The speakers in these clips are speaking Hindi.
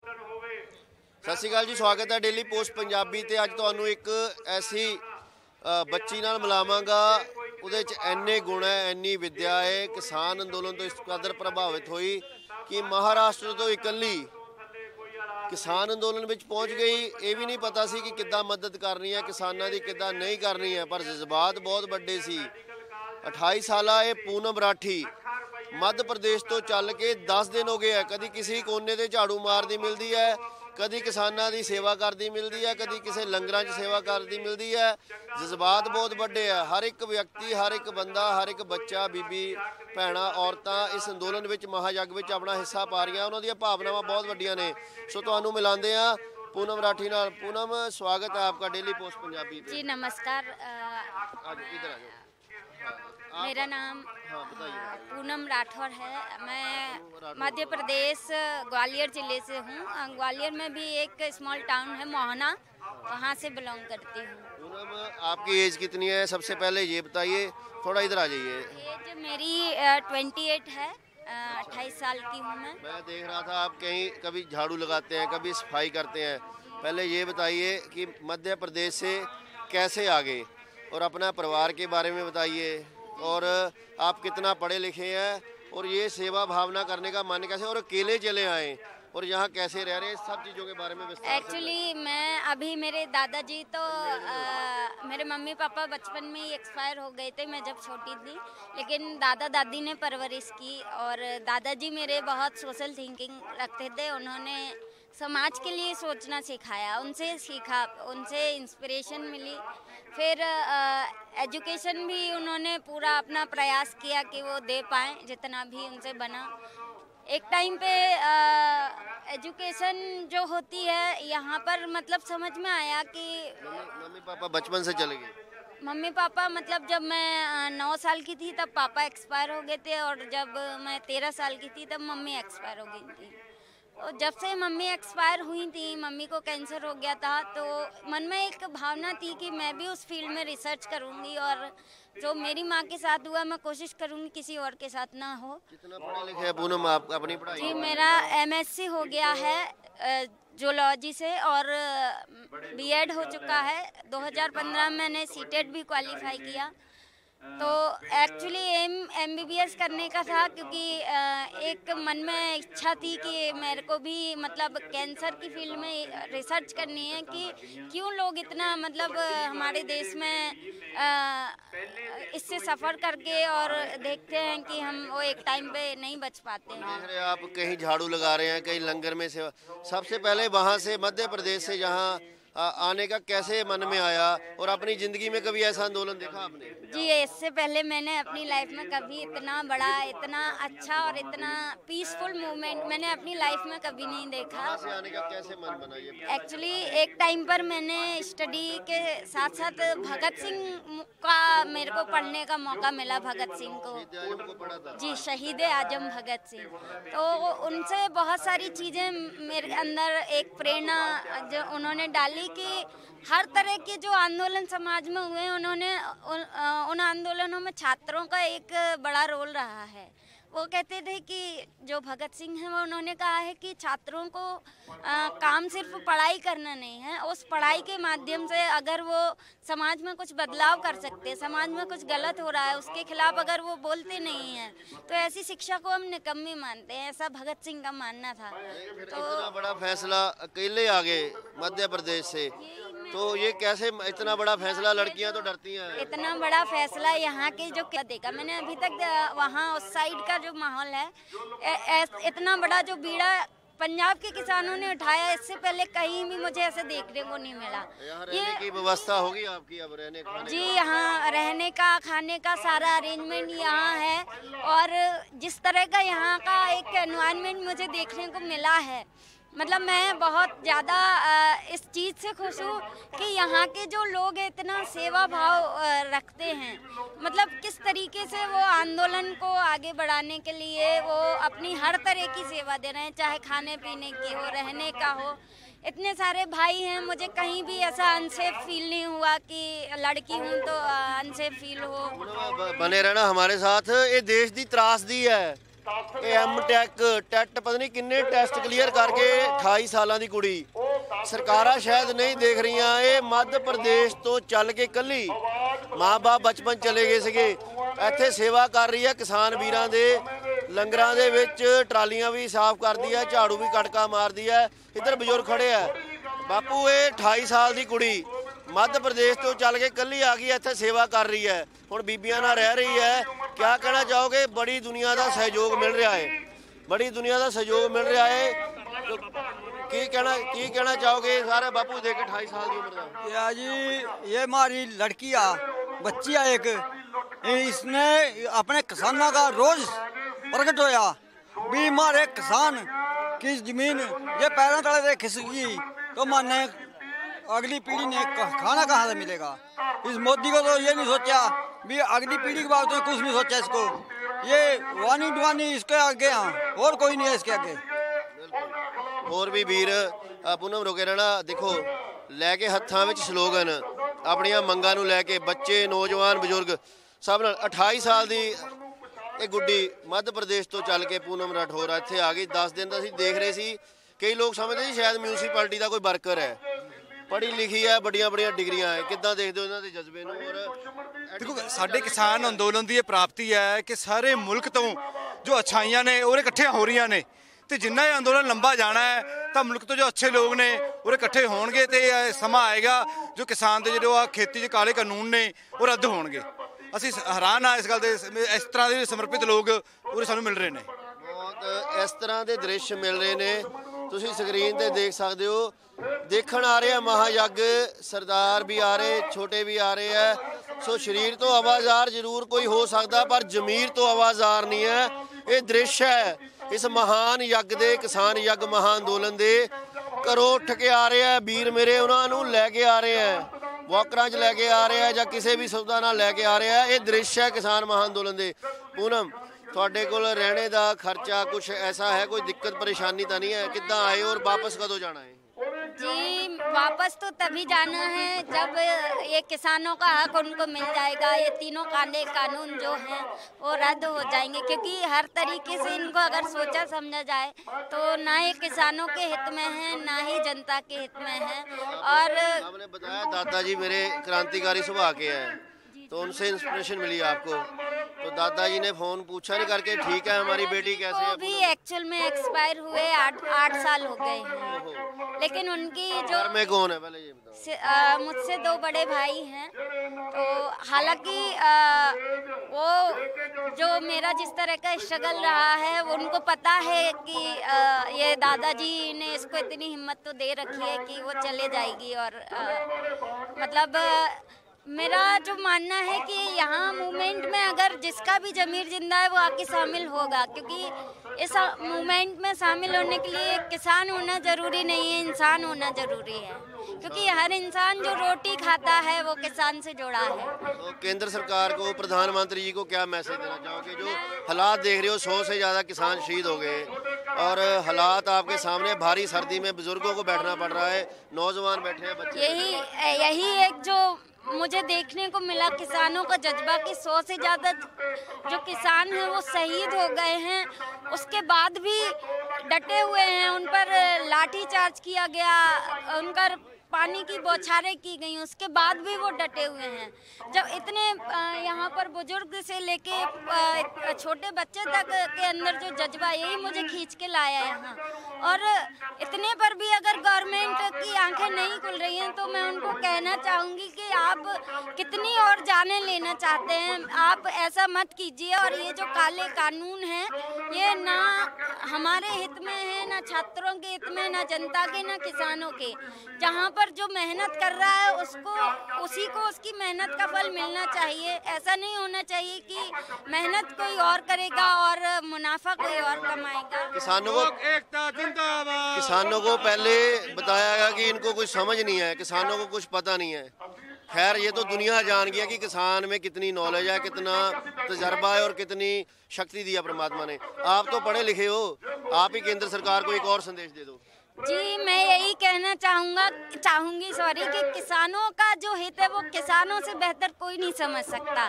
सत श्री अकाल जी, स्वागत है डेली पोस्ट पंजाबी ते अज तुहानू एक ऐसी बच्ची नाल मिलावांगा। उहदे च इन्ने गुण है, इन्नी विद्या है। किसान अंदोलन तो इस कदर प्रभावित हुई कि महाराष्ट्र तो इकल्ली किसान अंदोलन में पहुँच गई। ये भी नहीं पता सी कि किद्दां मदद करनी है किसानां दी, किद्दां नहीं करनी है, पर जज्बात बहुत वड्डे सी। 28 साला ये पूनम राठी मध्य प्रदेश तो चल के 10 दिन हो गए है। कभी किसी कोने से झाड़ू मारती मिलती है, कभी किसानां की सेवा करती मिलती है, कभी किसी लंगरां च सेवा करती मिलती है। जज्बात बहुत वड्डे है। हर एक व्यक्ति, हर एक बंदा, हर एक बच्चा, बीबी, भैणां, औरतां इस अंदोलन में महायज्ञ में अपना हिस्सा पा रही। उन्हों दी भावनावां बहुत वड्डियां ने। सो तुहानूं मिलांदे आ पूनम राठी नाल। पूनम, स्वागत है आपका डेली पोस्ट पंजाबी पे। जी नमस्कार। इधर आ जाओ। मेरा नाम पूनम राठौर है। मैं मध्य प्रदेश ग्वालियर ज़िले से हूँ। ग्वालियर में भी एक स्मॉल टाउन है मोहना, वहाँ से बिलोंग करती हूँ। पूनम, आपकी एज कितनी है? सबसे पहले ये बताइए, थोड़ा इधर आ जाइए। एज मेरी 28 है। 28 साल की हूँ मैं देख रहा था आप कहीं कभी झाड़ू लगाते हैं, कभी सफाई करते हैं। पहले ये बताइए कि मध्य प्रदेश से कैसे आ गए और अपना परिवार के बारे में बताइए, और आप कितना पढ़े लिखे हैं, और ये सेवा भावना करने का मन कैसे, और अकेले चले आए और यहाँ कैसे रह रहे हैं, सब चीज़ों के बारे में विस्तार से। एक्चुअली मैं अभी मेरे दादाजी तो मेरे मम्मी पापा बचपन में ही एक्सपायर हो गए थे, मैं जब छोटी थी। लेकिन दादा दादी ने परवरिश की, और दादाजी मेरे बहुत सोशल थिंकिंग रखते थे। उन्होंने समाज के लिए सोचना सिखाया, उनसे सीखा, उनसे इंस्पिरेशन मिली। फिर एजुकेशन भी उन्होंने पूरा अपना प्रयास किया कि वो दे पाएँ जितना भी उनसे बना। एक टाइम पे एजुकेशन जो होती है यहाँ पर, मतलब समझ में आया कि मम्मी पापा बचपन से चले गए। मम्मी पापा मतलब जब मैं 9 साल की थी तब पापा एक्सपायर हो गए थे, और जब मैं 13 साल की थी तब मम्मी एक्सपायर हो गई थी। और जब से मम्मी एक्सपायर हुई थी, मम्मी को कैंसर हो गया था, तो मन में एक भावना थी कि मैं भी उस फील्ड में रिसर्च करूंगी, और जो मेरी माँ के साथ हुआ मैं कोशिश करूंगी किसी और के साथ ना हो। कितना पढ़े लिखे हैं पूनम आप अपनी पढ़ाई? जी मेरा MSc हो गया है जूलॉजी से, और B.Ed हो चुका है। 2015 में मैंने CTET भी क्वालिफाई किया। तो एक्चुअली MBBS करने का था, क्योंकि एक मन में इच्छा थी कि मेरे को भी मतलब कैंसर की फील्ड में रिसर्च करनी है कि क्यों लोग इतना मतलब हमारे देश में इससे सफ़र करके और देखते हैं कि हम वो एक टाइम पे नहीं बच पाते हैं। देख रहे आप कहीं झाड़ू लगा रहे हैं, कहीं लंगर में सेवा। सबसे पहले वहाँ से मध्य प्रदेश से यहाँ आने का कैसे मन में आया, और अपनी ज़िंदगी में कभी ऐसा आंदोलन देखा आपने? जी इससे पहले मैंने अपनी लाइफ में कभी इतना बड़ा, इतना अच्छा और इतना पीसफुल मूवमेंट मैंने अपनी लाइफ में कभी नहीं देखा। वहाँ से आने का कैसे मन बना ये? एक्चुअली एक टाइम पर मैंने स्टडी के साथ साथ भगत सिंह का मेरे को पढ़ने का मौका मिला। भगत सिंह को जी, शहीद आजम भगत सिंह। तो उनसे बहुत सारी चीज़ें मेरे अंदर एक प्रेरणा जो उन्होंने डाली कि हर तरह के जो आंदोलन समाज में हुए, उन्होंने उन आंदोलनों में छात्रों का एक बड़ा रोल रहा है। वो कहते थे कि जो भगत सिंह हैं वो उन्होंने कहा है कि छात्रों को काम सिर्फ पढ़ाई करना नहीं है, उस पढ़ाई के माध्यम से अगर वो समाज में कुछ बदलाव कर सकते, समाज में कुछ गलत हो रहा है उसके खिलाफ अगर वो बोलते नहीं हैं, तो ऐसी शिक्षा को हम निकम्मी मानते हैं। ऐसा भगत सिंह का मानना था। तो इतना बड़ा फैसला अकेले आ गए मध्य प्रदेश से, तो ये कैसे इतना बड़ा फैसला? लड़कियां तो डरती हैं। इतना बड़ा फैसला यहाँ के जो क्या देखा मैंने अभी तक, वहाँ उस साइड का जो माहौल है, इतना बड़ा जो बीड़ा पंजाब के किसानों ने उठाया, इससे पहले कहीं भी मुझे ऐसे देखने को नहीं मिला। यहाँ रहने की व्यवस्था होगी आपकी? अब रहने खाने जी यहाँ रहने का, खाने का सारा अरेंजमेंट यहाँ है, और जिस तरह का यहाँ का एक एनवायरनमेंट मुझे देखने को मिला है, मतलब मैं बहुत ज़्यादा इस चीज़ से खुश हूँ कि यहाँ के जो लोग इतना सेवा भाव रखते हैं। मतलब किस तरीके से वो आंदोलन को आगे बढ़ाने के लिए वो अपनी हर तरह की सेवा दे रहे हैं, चाहे खाने पीने की हो, रहने का हो। इतने सारे भाई हैं, मुझे कहीं भी ऐसा अनसेफ फील नहीं हुआ कि लड़की हूँ तो अनसेफ फील हो। बने रहना हमारे साथ। ये देश की त्रासदी है, ਇਹ ਐਮਟੈਕ ਟੈਟ ਪਤਾ ਨਹੀਂ ਕਿੰਨੇ ਟੈਸਟ ਕਲੀਅਰ ਕਰਕੇ 28 ਸਾਲਾਂ ਦੀ ਕੁੜੀ। ਸਰਕਾਰਾਂ ਸ਼ਾਇਦ ਨਹੀਂ ਦੇਖ ਰਹੀਆਂ, ਇਹ ਮੱਧ ਪ੍ਰਦੇਸ਼ ਤੋਂ ਚੱਲ ਕੇ ਕੱਲੀ, ਮਾਂ-ਬਾਪ ਬਚਪਨ ਚਲੇ ਗਏ ਸੀਗੇ, ਇੱਥੇ ਸੇਵਾ ਕਰ ਰਹੀ ਹੈ ਕਿਸਾਨ ਵੀਰਾਂ ਦੇ ਲੰਗਰਾਂ ਦੇ ਵਿੱਚ, ਟਰਾਲੀਆਂ ਵੀ ਸਾਫ਼ ਕਰਦੀ ਹੈ, ਝਾੜੂ ਵੀ ਕਟਕਾ ਮਾਰਦੀ ਹੈ। ਇੱਧਰ ਬਜ਼ੁਰਗ ਖੜੇ ਆ। ਬਾਪੂ ਇਹ 28 ਸਾਲ ਦੀ ਕੁੜੀ ਮੱਧ ਪ੍ਰਦੇਸ਼ ਤੋਂ ਚੱਲ ਕੇ ਕੱਲੀ ਆ ਗਈ, ਇੱਥੇ ਸੇਵਾ ਕਰ ਰਹੀ ਹੈ, ਹੁਣ ਬੀਬੀਆਂ ਨਾਲ ਰਹਿ ਰਹੀ ਹੈ। ਕਿਆ ਕਹਿਣਾ ਚਾਹੋਗੇ? ਬੜੀ ਦੁਨੀਆ ਦਾ ਸਹਿਯੋਗ ਮਿਲ ਰਿਹਾ ਹੈ, बड़ी दुनिया का सहयोग मिल रहा है, तो की कहना चाहोगे? सारे बापू देख 28 साल की उम्र का। या जी ये हमारी लड़की आ बच्ची आ एक, इसने अपने किसानों का रोज प्रकट होया भी हमारे किसान की जमीन ये पैरों तले से खिसकी तो माने अगली पीढ़ी ने खाना कहाँ से मिलेगा। इस मोदी को तो ये नहीं सोचा भी अगली पीढ़ी के बारे में कुछ नहीं सोचा इसको, ये वानी डवानी इसके आगे हाँ और कोई नहीं है इसके आगे। और भी वीर पूनम रोके रहना देखो लैके हत्थां विच स्लोगन अपनियां मंगां नूं लैके बच्चे नौजवान बजुर्ग सब नाल 28 साल दी ये गुड्डी मध्य प्रदेश तो चल के पूनम राठौर इत्थे आ गई। 10 दिन दा असीं देख रहे सी, कई लोग समझते सी शायद म्यूनसिपैलिटी का कोई वर्कर है, पढ़ी लिखी है, बड़ियां बड़ियां डिग्रियां है। किद्दां देखदे हो इन्हां दे जज्बे नूं? और देखो साडे किसान अंदोलन की प्राप्ति है कि सारे मुल्क तो जो अच्छाइयां ने वो इकट्ठे हो रही ने, तो जिन्ना ये अंदोलन लंबा जाना है तो मुल्क तो जो अच्छे लोग ने वो इकट्ठे होणगे ते समा आएगा जो किसान के जो खेती के काले कानून ने वो रद्द होणगे। असीं हैरान आ इस गल दे, इस तरह के समर्पित लोग पूरे सानू मिल रहे हैं। बहुत इस तरह के दृश्य मिल रहे हैं, तुसीं स्क्रीन ते देख सकते हो। देखण आ रहे हैं महायज्ञ, सरदार भी आ रहे, छोटे भी आ रहे हैं। सो शरीर तो आवाज़ार जरूर कोई हो सकता पर जमीर तो आवाज़ार नहीं है। ये दृश्य है इस महान यज्ञ दे, किसान यज्ञ महा अंदोलन दे। घरों उठ के आ रहे हैं वीर मेरे, उन्होंने लैके आ रहे हैं, वॉकरां च लैके आ रहे हैं या किसी भी सुविधा नाल लैके आ रहे हैं। ये दृश्य है किसान महा अंदोलन दे। पूनम तुहाडे कोल रहने का खर्चा कुछ ऐसा है, कोई दिक्कत परेशानी तो नहीं है? किद्दां आए और वापस कदों जाना है? जी वापस तो तभी जाना है जब ये किसानों का हक उनको मिल जाएगा, ये तीनों काले कानून जो हैं वो रद्द हो जाएंगे, क्योंकि हर तरीके से इनको अगर सोचा समझा जाए तो ना ही किसानों के हित में है ना ही जनता के हित में है। और आपने बताया दादाजी मेरे क्रांतिकारी स्वभाव के हैं, तो उनसे इंस्पिरेशन मिली आपको, तो दादाजी ने फोन पूछा नहीं करके ठीक है हमारी बेटी कैसे है? वो भी एक्चुअल में एक्सपायर हुए 8 साल हो गए हैं, लेकिन उनकी जो घर में कौन है पहले ये बताओ? मुझसे 2 बड़े भाई हैं। तो हालांकि वो जो मेरा जिस तरह का स्ट्रगल रहा है वो उनको पता है कि ये दादाजी ने इसको इतनी हिम्मत तो दे रखी है कि वो चले जाएगी। और मतलब मेरा जो मानना है कि यहाँ मूवमेंट में अगर जिसका भी ज़मीर जिंदा है वो आके शामिल होगा, क्योंकि इस मूवमेंट में शामिल होने के लिए किसान होना ज़रूरी नहीं है, इंसान होना ज़रूरी है, क्योंकि हर इंसान जो रोटी खाता है वो किसान से जुड़ा है। तो केंद्र सरकार को, प्रधानमंत्री जी को क्या मैसेज देना चाहोगे? जो हालात देख रहे हो, 100 से ज़्यादा किसान शहीद हो गए और हालात आपके सामने, भारी सर्दी में बुजुर्गों को बैठना पड़ रहा है, नौजवान बैठे हैं, बच्चे। यही एक जो मुझे देखने को मिला किसानों का जज्बा कि 100 से ज़्यादा जो किसान हैं वो शहीद हो गए हैं, उसके बाद भी डटे हुए हैं। उन पर लाठी चार्ज किया गया, उनका पानी की बौछारें की गई, उसके बाद भी वो डटे हुए हैं। जब इतने यहाँ पर बुजुर्ग से लेके छोटे बच्चे तक के अंदर जो जज्बा, यही मुझे खींच के लाया है यहाँ। और इतने पर भी अगर गवर्नमेंट की आंखें नहीं खुल रही हैं तो मैं उनको कहना चाहूँगी कि आप कितनी और जानें लेना चाहते हैं, आप ऐसा मत कीजिए। और ये जो काले कानून हैं ये ना हमारे हित में है, ना छात्रों के हित में, ना जनता के, ना किसानों के। जहाँ पर जो मेहनत कर रहा है उसी को उसकी मेहनत का फल मिलना चाहिए। ऐसा नहीं होना चाहिए कि मेहनत कोई और करेगा और मुनाफा कोई और कमाएगा। किसानों को पहले बताया गया कि इनको कुछ समझ नहीं है, किसानों को कुछ पता नहीं है। खैर ये तो दुनिया जान गया कि किसान में कितनी नॉलेज है, कितना तजर्बा है और कितनी शक्ति दिया परमात्मा ने। आप तो पढ़े लिखे हो, आप ही केंद्र सरकार को एक और संदेश दे दो। जी, मैं यही कहना चाहूंगी कि किसानों का जो हित है वो किसानों से बेहतर कोई नहीं समझ सकता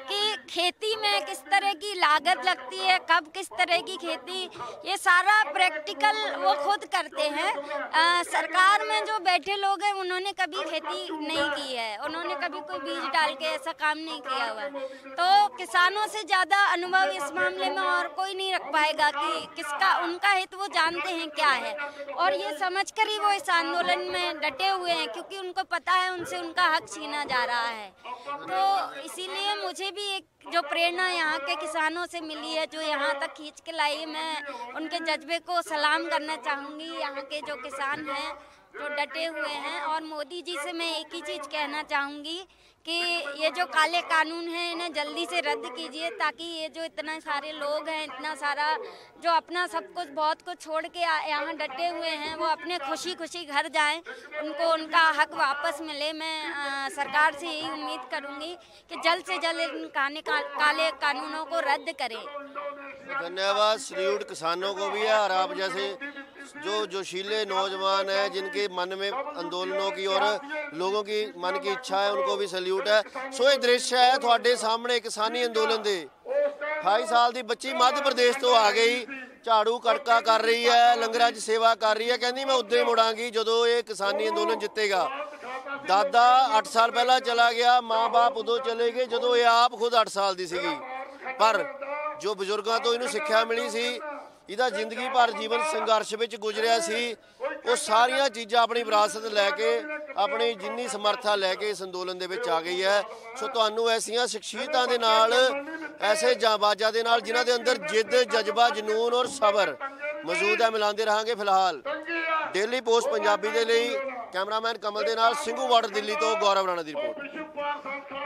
कि खेती में किस तरह की लागत लगती है, कब किस तरह की खेती, ये सारा प्रैक्टिकल वो खुद करते हैं। सरकार में जो बैठे लोग हैं उन्होंने कभी खेती नहीं की है, उन्होंने कभी कोई बीज डाल के ऐसा काम नहीं किया हुआ है। तो किसानों से ज़्यादा अनुभव इस मामले में और कोई नहीं रख पाएगा कि किसका उनका हित वो जानते हैं क्या है, और ये समझकर ही वो इस आंदोलन में डटे हुए हैं क्योंकि उनको पता है उनसे उनका हक छीना जा रहा है। तो इसीलिए मुझे भी एक जो प्रेरणा यहाँ के किसानों से मिली है, जो यहाँ तक खींच के लाई, मैं उनके जज्बे को सलाम करना चाहूँगी। यहाँ के जो किसान हैं जो डटे हुए हैं, और मोदी जी से मैं एक ही चीज़ कहना चाहूँगी कि ये जो काले कानून हैं इन्हें जल्दी से रद्द कीजिए, ताकि ये जो इतना सारे लोग हैं, इतना सारा जो अपना सब कुछ बहुत कुछ छोड़ के यहाँ डटे हुए हैं, वो अपने खुशी खुशी घर जाएं, उनको उनका हक वापस मिले। मैं सरकार से यही उम्मीद करूँगी कि जल्द से जल्द इन काले कानूनों को रद्द करें। धन्यवाद। सल्यूट किसानों को भी है, और आप जैसे जो जोशीले नौजवान हैं जिनके मन में आंदोलनों की और लोगों की मन की इच्छा है, उनको भी सल्यूट है। सो ये दृश्य है ਤੁਹਾਡੇ ਸਾਹਮਣੇ किसानी अंदोलन ਦੇ 28 ਸਾਲ ਦੀ ਬੱਚੀ मध्य प्रदेश ਤੋਂ आ गई, ਝਾੜੂ ਕੜਕਾ ਕਰ ਰਹੀ ਹੈ, ਲੰਗਰਾਂ 'ਚ ਸੇਵਾ ਕਰ ਰਹੀ ਹੈ, ਕਹਿੰਦੀ ਮੈਂ ਉਦੋਂ ਹੀ ਮੁੜਾਂਗੀ ਜਦੋਂ ਇਹ किसानी अंदोलन ਜਿੱਤੇਗਾ। ਦਾਦਾ 8 ਸਾਲ ਪਹਿਲਾਂ ਚਲਾ ਗਿਆ, ਮਾਂ-ਬਾਪ ਉਦੋਂ ਚਲੇ ਗਏ ਜਦੋਂ ਇਹ ਆਪ ਖੁਦ 8 ਸਾਲ ਦੀ ਸੀਗੀ, ਪਰ ਜੋ ਬਜ਼ੁਰਗਾਂ ਤੋਂ ਇਹਨੂੰ ਸਿੱਖਿਆ ਮਿਲੀ ਸੀ, ਇਹਦਾ ਜ਼ਿੰਦਗੀ ਭਰ ਜੀਵਨ ਸੰਘਰਸ਼ ਵਿੱਚ ਗੁਜ਼ਰਿਆ ਸੀ, ਉਹ ਸਾਰੀਆਂ ਚੀਜ਼ਾਂ ਆਪਣੀ ਵਿਰਾਸਤ ਲੈ ਕੇ, ਆਪਣੀ ਜਿੰਨੀ ਸਮਰੱਥਾ ਲੈ ਕੇ ਇਸ ਅੰਦੋਲਨ ਦੇ ਵਿੱਚ ਆ ਗਈ ਹੈ। ਸੋ ਤੁਹਾਨੂੰ ਐਸੀਆਂ ਸ਼ਖਸੀਅਤਾਂ ਦੇ ਨਾਲ, ਐਸੇ ਜਾਂਬਾਜ਼ਾਂ ਦੇ ਨਾਲ ਜਿਨ੍ਹਾਂ ਦੇ ਅੰਦਰ ਜਿੱਦ, ਜਜ਼ਬਾ, ਜਨੂਨ ਔਰ ਸਬਰ ਮੌਜੂਦ ਹੈ, ਮਿਲਾਉਂਦੇ ਰਹਾਂਗੇ। ਫਿਲਹਾਲ ਡੇਲੀ ਪੋਸਟ ਪੰਜਾਬੀ ਦੇ ਲਈ ਕੈਮਰਾਮੈਨ ਕਮਲ ਦੇ ਨਾਲ ਸਿੰਘੂ ਬਾਰਡਰ ਦਿੱਲੀ ਤੋਂ ਗੌਰਵ ਰਾਣਾ ਦੀ ਰਿਪੋਰਟ।